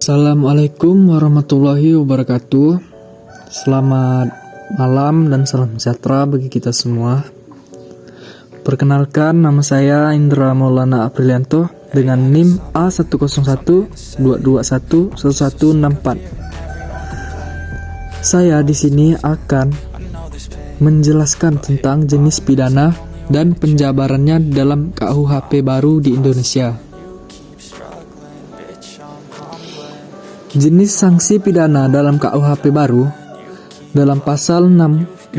Assalamualaikum warahmatullahi wabarakatuh. Selamat malam dan salam sejahtera bagi kita semua. Perkenalkan, nama saya Indra Maulana Aprilianto dengan NIM A10122111164. Saya di sini akan menjelaskan tentang jenis pidana dan penjabarannya dalam KUHP baru di Indonesia. Jenis sanksi pidana dalam KUHP baru dalam pasal 64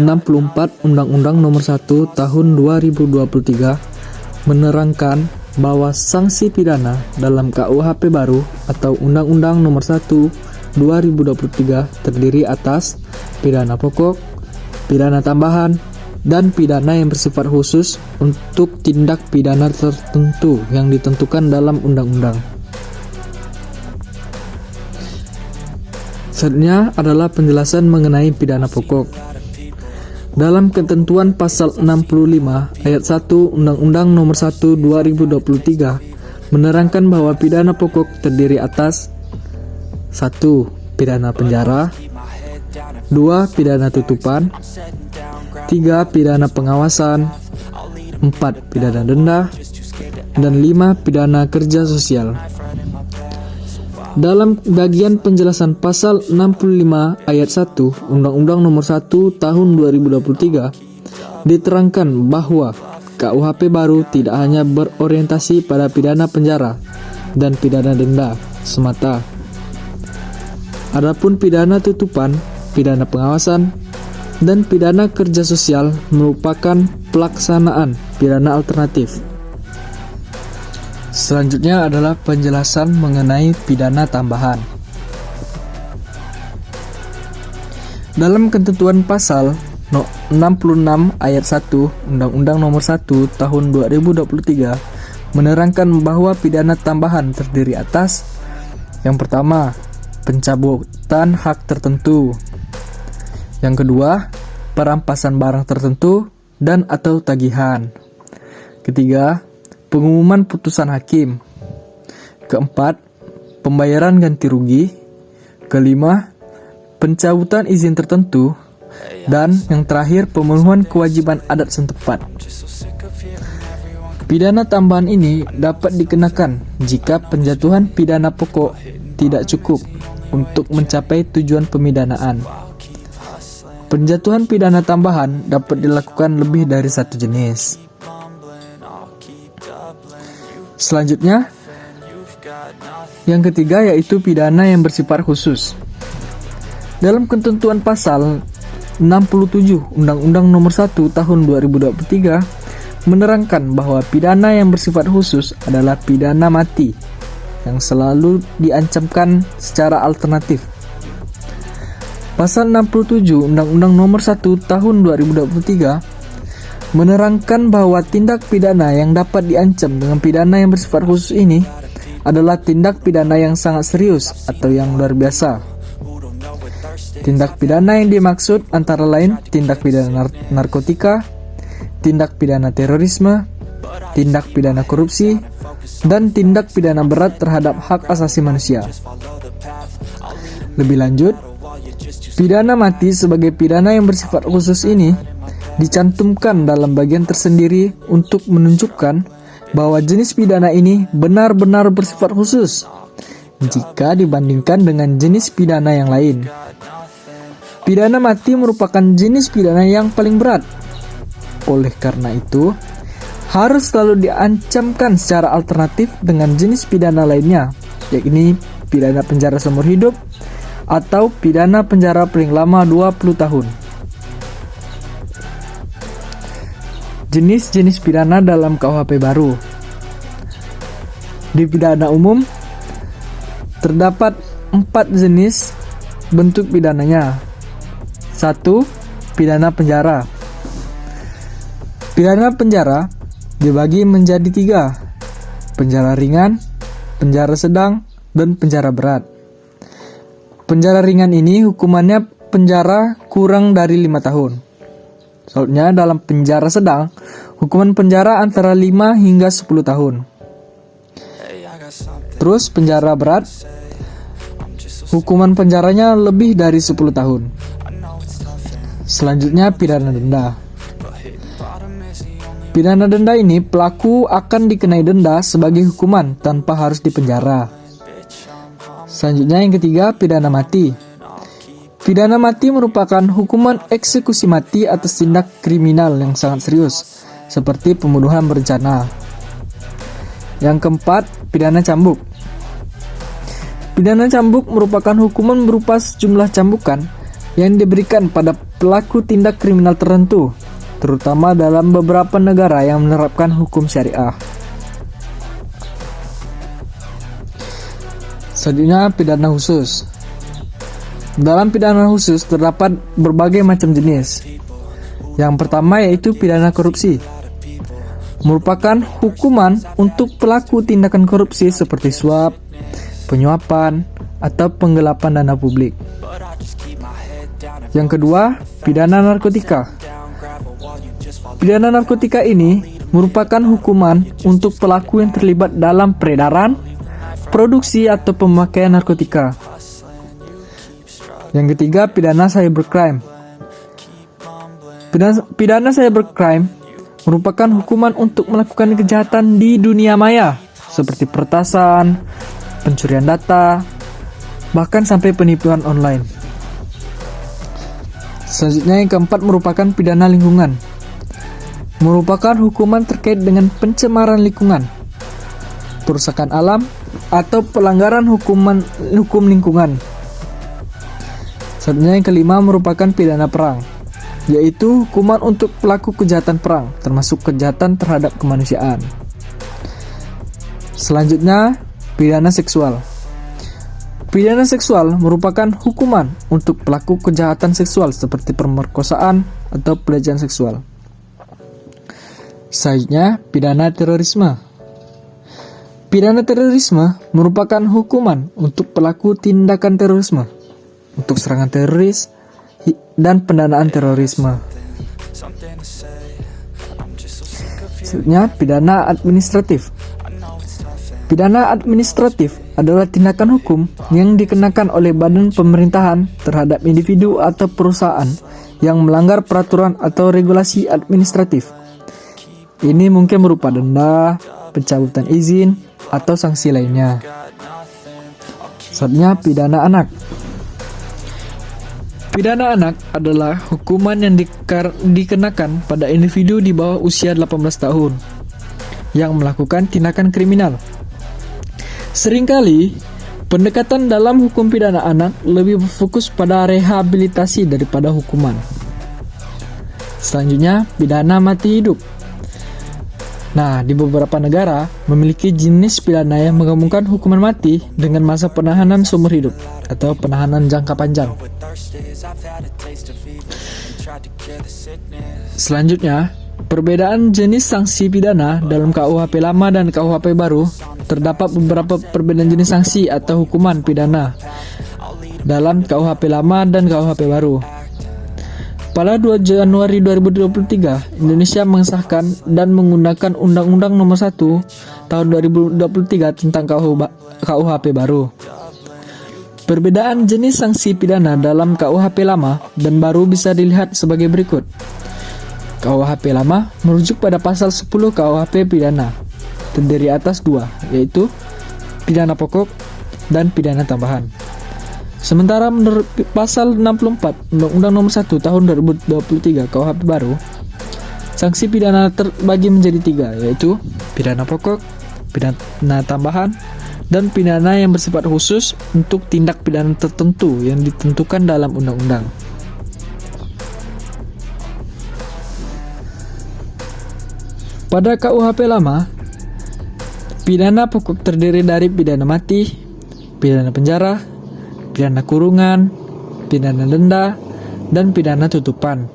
Undang-Undang Nomor 1 Tahun 2023 menerangkan bahwa sanksi pidana dalam KUHP baru atau Undang-Undang Nomor 1 2023 terdiri atas pidana pokok, pidana tambahan, dan pidana yang bersifat khusus untuk tindak pidana tertentu yang ditentukan dalam undang-undang. Selanjutnya adalah penjelasan mengenai pidana pokok. Dalam ketentuan pasal 65 ayat 1 Undang-Undang Nomor 1 2023 menerangkan bahwa pidana pokok terdiri atas 1. Pidana penjara, 2. Pidana tutupan, 3. Pidana pengawasan, 4. Pidana denda, dan 5. Pidana kerja sosial. Dalam bagian penjelasan pasal 65 ayat 1 Undang-Undang Nomor 1 Tahun 2023 diterangkan bahwa KUHP baru tidak hanya berorientasi pada pidana penjara dan pidana denda semata. Adapun pidana tutupan, pidana pengawasan, dan pidana kerja sosial merupakan pelaksanaan pidana alternatif. Selanjutnya adalah penjelasan mengenai pidana tambahan. Dalam ketentuan pasal 66 ayat 1 Undang-Undang Nomor 1 Tahun 2023 menerangkan bahwa pidana tambahan terdiri atas yang pertama, pencabutan hak tertentu. Yang kedua, perampasan barang tertentu dan atau tagihan. Ketiga, pengumuman putusan hakim. Keempat, pembayaran ganti rugi. Kelima, pencabutan izin tertentu. Dan yang terakhir, pemenuhan kewajiban adat setempat. Pidana tambahan ini dapat dikenakan jika penjatuhan pidana pokok tidak cukup untuk mencapai tujuan pemidanaan. Penjatuhan pidana tambahan dapat dilakukan lebih dari satu jenis. Selanjutnya, yang ketiga yaitu pidana yang bersifat khusus. Dalam ketentuan pasal 67 Undang-Undang Nomor 1 Tahun 2023 menerangkan bahwa pidana yang bersifat khusus adalah pidana mati yang selalu diancamkan secara alternatif. Pasal 67 Undang-Undang Nomor 1 Tahun 2023 menerangkan bahwa tindak pidana yang dapat diancam dengan pidana yang bersifat khusus ini adalah tindak pidana yang sangat serius atau yang luar biasa. Tindak pidana yang dimaksud antara lain tindak pidana narkotika, tindak pidana terorisme, tindak pidana korupsi, dan tindak pidana berat terhadap hak asasi manusia. Lebih lanjut, pidana mati sebagai pidana yang bersifat khusus ini dicantumkan dalam bagian tersendiri untuk menunjukkan bahwa jenis pidana ini benar-benar bersifat khusus jika dibandingkan dengan jenis pidana yang lain. Pidana mati merupakan jenis pidana yang paling berat. Oleh karena itu, harus selalu diancamkan secara alternatif dengan jenis pidana lainnya, yakni pidana penjara seumur hidup atau pidana penjara paling lama 20 tahun. Jenis-jenis pidana dalam KUHP baru. Di pidana umum, terdapat 4 jenis bentuk pidananya. 1. Pidana penjara. Pidana penjara dibagi menjadi 3. Penjara ringan, penjara sedang, dan penjara berat. Penjara ringan ini hukumannya penjara kurang dari 5 tahun. Selanjutnya dalam penjara sedang, hukuman penjara antara 5 hingga 10 tahun. Terus penjara berat hukuman penjaranya lebih dari 10 tahun. Selanjutnya, pidana denda. Pidana denda ini pelaku akan dikenai denda sebagai hukuman tanpa harus dipenjara. Selanjutnya yang ketiga, pidana mati. Pidana mati merupakan hukuman eksekusi mati atas tindak kriminal yang sangat serius, seperti pembunuhan berencana. Yang keempat, pidana cambuk. Pidana cambuk merupakan hukuman berupa sejumlah cambukan yang diberikan pada pelaku tindak kriminal tertentu, terutama dalam beberapa negara yang menerapkan hukum syariah. Selanjutnya, pidana khusus. Dalam pidana khusus terdapat berbagai macam jenis. Yang pertama yaitu pidana korupsi. Merupakan hukuman untuk pelaku tindakan korupsi seperti suap, penyuapan, atau penggelapan dana publik. Yang kedua, pidana narkotika. Pidana narkotika ini merupakan hukuman untuk pelaku yang terlibat dalam peredaran, produksi, atau pemakaian narkotika. Yang ketiga, pidana cybercrime. Pidana cybercrime merupakan hukuman untuk melakukan kejahatan di dunia maya, seperti peretasan, pencurian data, bahkan sampai penipuan online. Selanjutnya yang keempat merupakan pidana lingkungan. Merupakan hukuman terkait dengan pencemaran lingkungan, perusakan alam, atau pelanggaran hukum lingkungan. Selanjutnya yang kelima merupakan pidana perang, yaitu hukuman untuk pelaku kejahatan perang, termasuk kejahatan terhadap kemanusiaan. Selanjutnya, pidana seksual. Pidana seksual merupakan hukuman untuk pelaku kejahatan seksual seperti pemerkosaan atau pelecehan seksual. Selanjutnya, pidana terorisme. Pidana terorisme merupakan hukuman untuk pelaku tindakan terorisme, untuk serangan teroris, dan pendanaan terorisme. Selanjutnya, pidana administratif. Pidana administratif adalah tindakan hukum yang dikenakan oleh badan pemerintahan terhadap individu atau perusahaan yang melanggar peraturan atau regulasi administratif. Ini mungkin berupa denda, pencabutan izin, atau sanksi lainnya. Selanjutnya, pidana anak. Pidana anak adalah hukuman yang dikenakan pada individu di bawah usia 18 tahun yang melakukan tindakan kriminal. Seringkali, pendekatan dalam hukum pidana anak lebih berfokus pada rehabilitasi daripada hukuman. Selanjutnya, pidana mati hidup. Nah, di beberapa negara memiliki jenis pidana yang menggabungkan hukuman mati dengan masa penahanan seumur hidup atau penahanan jangka panjang. Selanjutnya, perbedaan jenis sanksi pidana dalam KUHP lama dan KUHP baru. Terdapat beberapa perbedaan jenis sanksi atau hukuman pidana dalam KUHP lama dan KUHP baru. Pada 2 Januari 2023, Indonesia mengesahkan dan menggunakan Undang-Undang Nomor 1 Tahun 2023 tentang KUHP baru. Perbedaan jenis sanksi pidana dalam KUHP lama dan baru bisa dilihat sebagai berikut. KUHP lama merujuk pada pasal 10 KUHP pidana, terdiri atas 2, yaitu pidana pokok dan pidana tambahan. Sementara menurut pasal 64 Undang-Undang Nomor 1 Tahun 2023 KUHP baru, sanksi pidana terbagi menjadi 3, yaitu pidana pokok, pidana tambahan, dan pidana yang bersifat khusus untuk tindak pidana tertentu yang ditentukan dalam undang-undang. Pada KUHP lama, pidana pokok terdiri dari pidana mati, pidana penjara, pidana kurungan, pidana denda, dan pidana tutupan.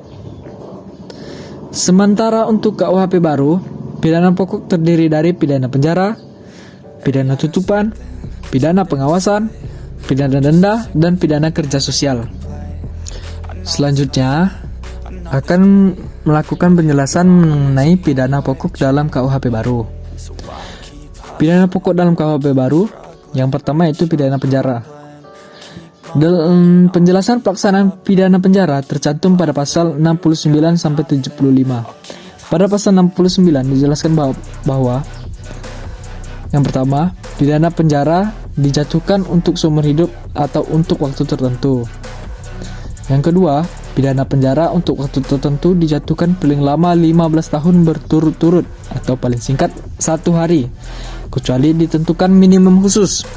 Sementara untuk KUHP baru, pidana pokok terdiri dari pidana penjara, pidana tutupan, pidana pengawasan, pidana denda, dan pidana kerja sosial. Selanjutnya, akan melakukan penjelasan mengenai pidana pokok dalam KUHP baru. Pidana pokok dalam KUHP baru, yang pertama itu pidana penjara. Dalam penjelasan pelaksanaan pidana penjara tercantum pada pasal 69 sampai 75. Pada pasal 69 dijelaskan bahwa yang pertama, pidana penjara dijatuhkan untuk seumur hidup atau untuk waktu tertentu. Yang kedua, pidana penjara untuk waktu tertentu dijatuhkan paling lama 15 tahun berturut-turut atau paling singkat 1 hari, kecuali ditentukan minimum khusus.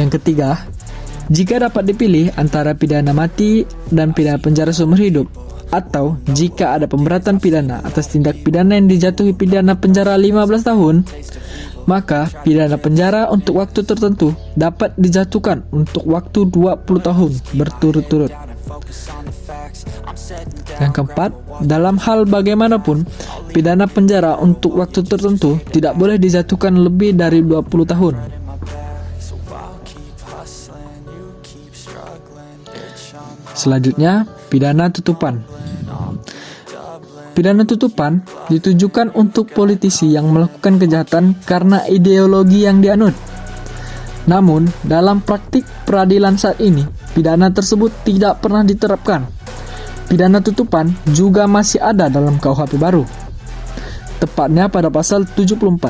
Yang ketiga, jika dapat dipilih antara pidana mati dan pidana penjara seumur hidup, atau jika ada pemberatan pidana atas tindak pidana yang dijatuhi pidana penjara 15 tahun, maka pidana penjara untuk waktu tertentu dapat dijatuhkan untuk waktu 20 tahun berturut-turut. Yang keempat, dalam hal bagaimanapun, pidana penjara untuk waktu tertentu tidak boleh dijatuhkan lebih dari 20 tahun. Selanjutnya, pidana tutupan. Pidana tutupan ditujukan untuk politisi yang melakukan kejahatan karena ideologi yang dianut. Namun, dalam praktik peradilan saat ini, pidana tersebut tidak pernah diterapkan. Pidana tutupan juga masih ada dalam KUHP baru, tepatnya pada pasal 74.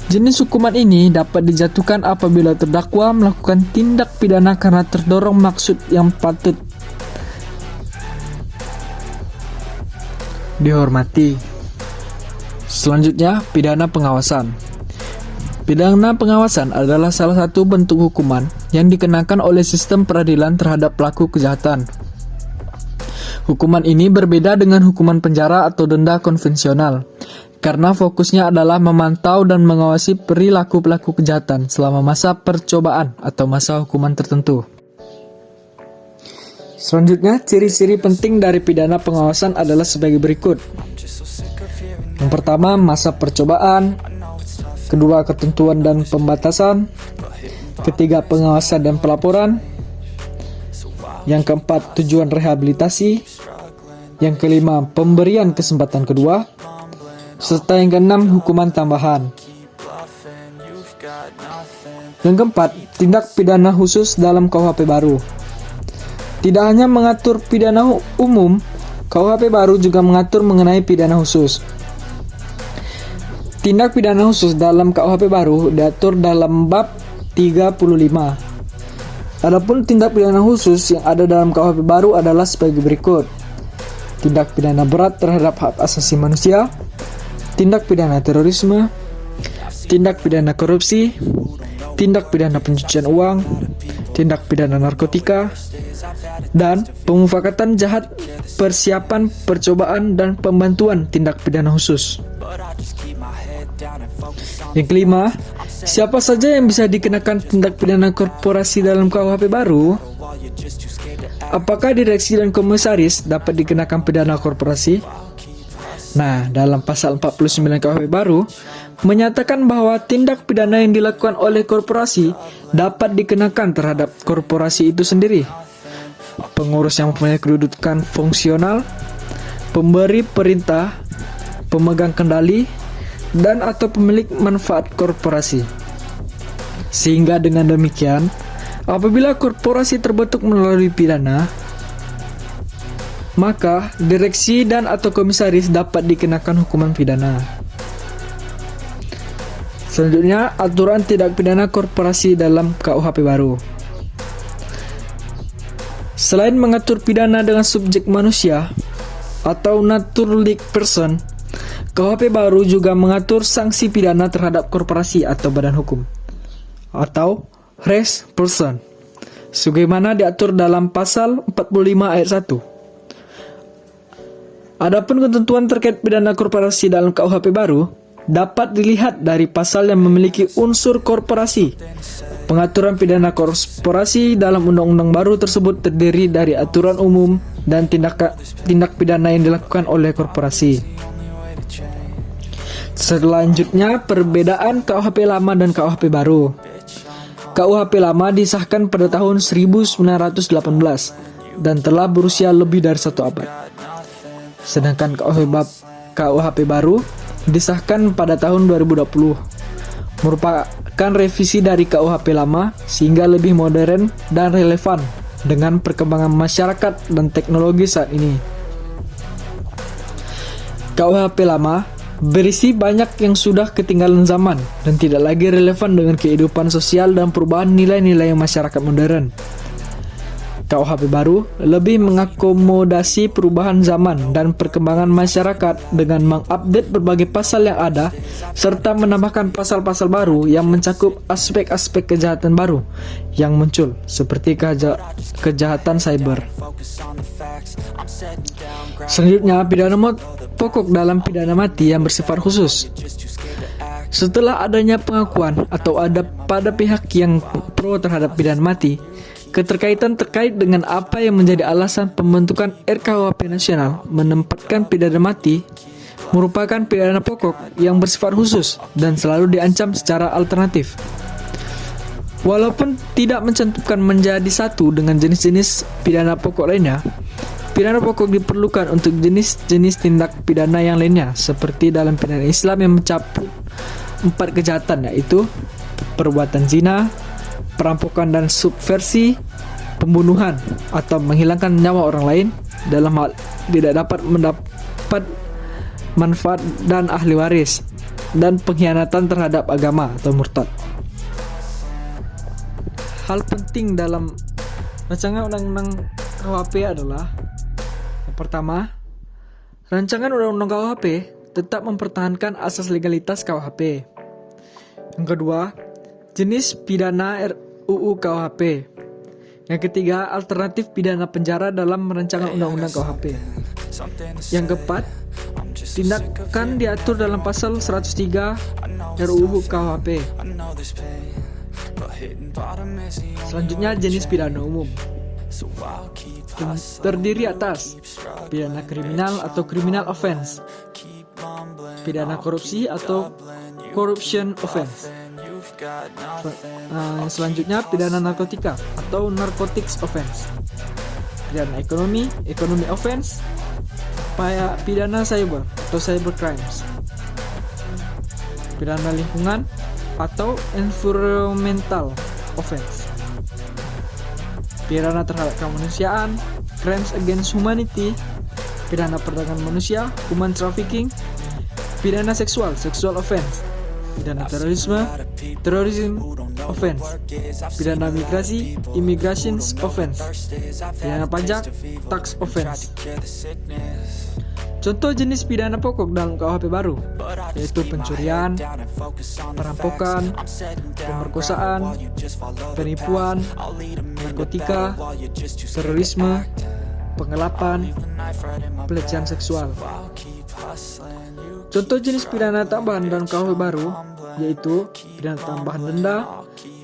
Jenis hukuman ini dapat dijatuhkan apabila terdakwa melakukan tindak pidana karena terdorong maksud yang patut dihormati. Selanjutnya, pidana pengawasan. Pidana pengawasan adalah salah satu bentuk hukuman yang dikenakan oleh sistem peradilan terhadap pelaku kejahatan. Hukuman ini berbeda dengan hukuman penjara atau denda konvensional, karena fokusnya adalah memantau dan mengawasi perilaku pelaku kejahatan selama masa percobaan atau masa hukuman tertentu. Selanjutnya, ciri-ciri penting dari pidana pengawasan adalah sebagai berikut. Yang pertama, masa percobaan. Kedua, ketentuan dan pembatasan. Ketiga, pengawasan dan pelaporan. Yang keempat, tujuan rehabilitasi. Yang kelima, pemberian kesempatan kedua. Serta yang keenam, hukuman tambahan. Yang keempat, tindak pidana khusus dalam KUHP baru. Tidak hanya mengatur pidana umum, KUHP baru juga mengatur mengenai pidana khusus. Tindak pidana khusus dalam KUHP baru diatur dalam bab 35. Adapun tindak pidana khusus yang ada dalam KUHP baru adalah sebagai berikut. Tindak pidana berat terhadap hak asasi manusia, tindak pidana terorisme, tindak pidana korupsi, tindak pidana pencucian uang, tindak pidana narkotika, dan pemufakatan jahat, persiapan, percobaan, dan pembantuan tindak pidana khusus. Yang kelima, siapa saja yang bisa dikenakan tindak pidana korporasi dalam KUHP baru? Apakah direksi dan komisaris dapat dikenakan pidana korporasi? Nah, dalam pasal 49 KUHP baru menyatakan bahwa tindak pidana yang dilakukan oleh korporasi dapat dikenakan terhadap korporasi itu sendiri, pengurus yang mempunyai kedudukan fungsional, pemberi perintah, pemegang kendali, dan atau pemilik manfaat korporasi. Sehingga dengan demikian, apabila korporasi terbentuk melalui pidana, maka direksi dan atau komisaris dapat dikenakan hukuman pidana. Selanjutnya, aturan tindak pidana korporasi dalam KUHP baru. Selain mengatur pidana dengan subjek manusia atau naturalistic person, KUHP baru juga mengatur sanksi pidana terhadap korporasi atau badan hukum atau res person, sebagaimana diatur dalam pasal 45 ayat 1. Adapun ketentuan terkait pidana korporasi dalam KUHP baru dapat dilihat dari pasal yang memiliki unsur korporasi. Pengaturan pidana korporasi dalam undang-undang baru tersebut terdiri dari aturan umum dan tindak pidana yang dilakukan oleh korporasi. Selanjutnya, perbedaan KUHP lama dan KUHP baru. KUHP lama disahkan pada tahun 1918 dan telah berusia lebih dari 1 abad. Sedangkan KUHP baru disahkan pada tahun 2020, melakukan revisi dari KUHP lama sehingga lebih modern dan relevan dengan perkembangan masyarakat dan teknologi saat ini. KUHP lama berisi banyak yang sudah ketinggalan zaman dan tidak lagi relevan dengan kehidupan sosial dan perubahan nilai-nilai masyarakat modern. KUHP baru lebih mengakomodasi perubahan zaman dan perkembangan masyarakat dengan mengupdate berbagai pasal yang ada serta menambahkan pasal-pasal baru yang mencakup aspek-aspek kejahatan baru yang muncul seperti kejahatan cyber. Selanjutnya, pidana pokok dalam pidana mati yang bersifat khusus. Setelah adanya pengakuan atau ada pada pihak yang pro terhadap pidana mati, keterkaitan terkait dengan apa yang menjadi alasan pembentukan RKUHP nasional menempatkan pidana mati merupakan pidana pokok yang bersifat khusus dan selalu diancam secara alternatif. Walaupun tidak mencantumkan menjadi satu dengan jenis-jenis pidana pokok lainnya, pidana pokok diperlukan untuk jenis-jenis tindak pidana yang lainnya, seperti dalam pidana Islam yang mencakup 4 kejahatan, yaitu perbuatan zina, perampokan dan subversi, pembunuhan atau menghilangkan nyawa orang lain dalam hal tidak dapat mendapat manfaat dan ahli waris, dan pengkhianatan terhadap agama atau murtad. Hal penting dalam rancangan undang-undang KUHP adalah: yang pertama, rancangan undang-undang KUHP tetap mempertahankan asas legalitas KUHP. Yang kedua, jenis pidana RUU KUHP. Yang ketiga, alternatif pidana penjara dalam rancangan undang-undang KUHP. Yang keempat, tindakan diatur dalam pasal 103 RUU KUHP. Selanjutnya, jenis pidana umum. Terdiri atas pidana kriminal atau criminal offense, pidana korupsi atau corruption offense. Selanjutnya, pidana narkotika atau narcotics offense, pidana ekonomi offense, pidana cyber atau cyber crimes, pidana lingkungan atau environmental offense, pidana terhadap kemanusiaan, crimes against humanity, pidana perdagangan manusia, human trafficking, pidana seksual offense, pidana terrorism offense, pidana migrasi, immigration offense, pidana pajak, tax offense. Contoh jenis pidana pokok dalam KUHP baru yaitu pencurian, perampokan, pemerkosaan, penipuan, narkotika, terorisme, penggelapan, pelecehan seksual. Contoh jenis pidana tambahan dalam KUHP baru yaitu pidana tambahan denda,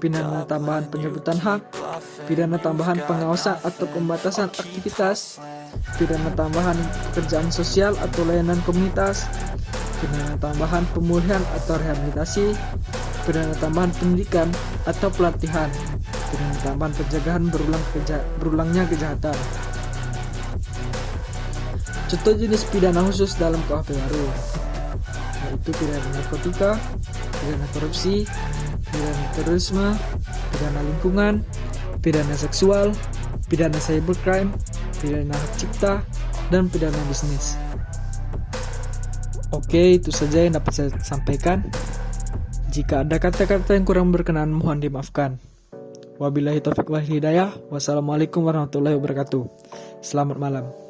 pidana tambahan pencabutan hak, pidana tambahan pengawasan atau pembatasan aktivitas, pidana tambahan pekerjaan sosial atau layanan komunitas, pidana tambahan pemulihan atau rehabilitasi, pidana tambahan pendidikan atau pelatihan, pidana tambahan pencegahan berulangnya kejahatan. Contoh jenis pidana khusus dalam KUHP baru yaitu pidana narkotika, pidana korupsi, pidana terorisme, pidana lingkungan, pidana seksual, pidana cybercrime, pidana hak cipta, dan pidana bisnis. Oke, itu saja yang dapat saya sampaikan. Jika ada kata-kata yang kurang berkenan, mohon dimaafkan. Wabillahi taufiq wal hidayah. Wassalamualaikum warahmatullahi wabarakatuh. Selamat malam.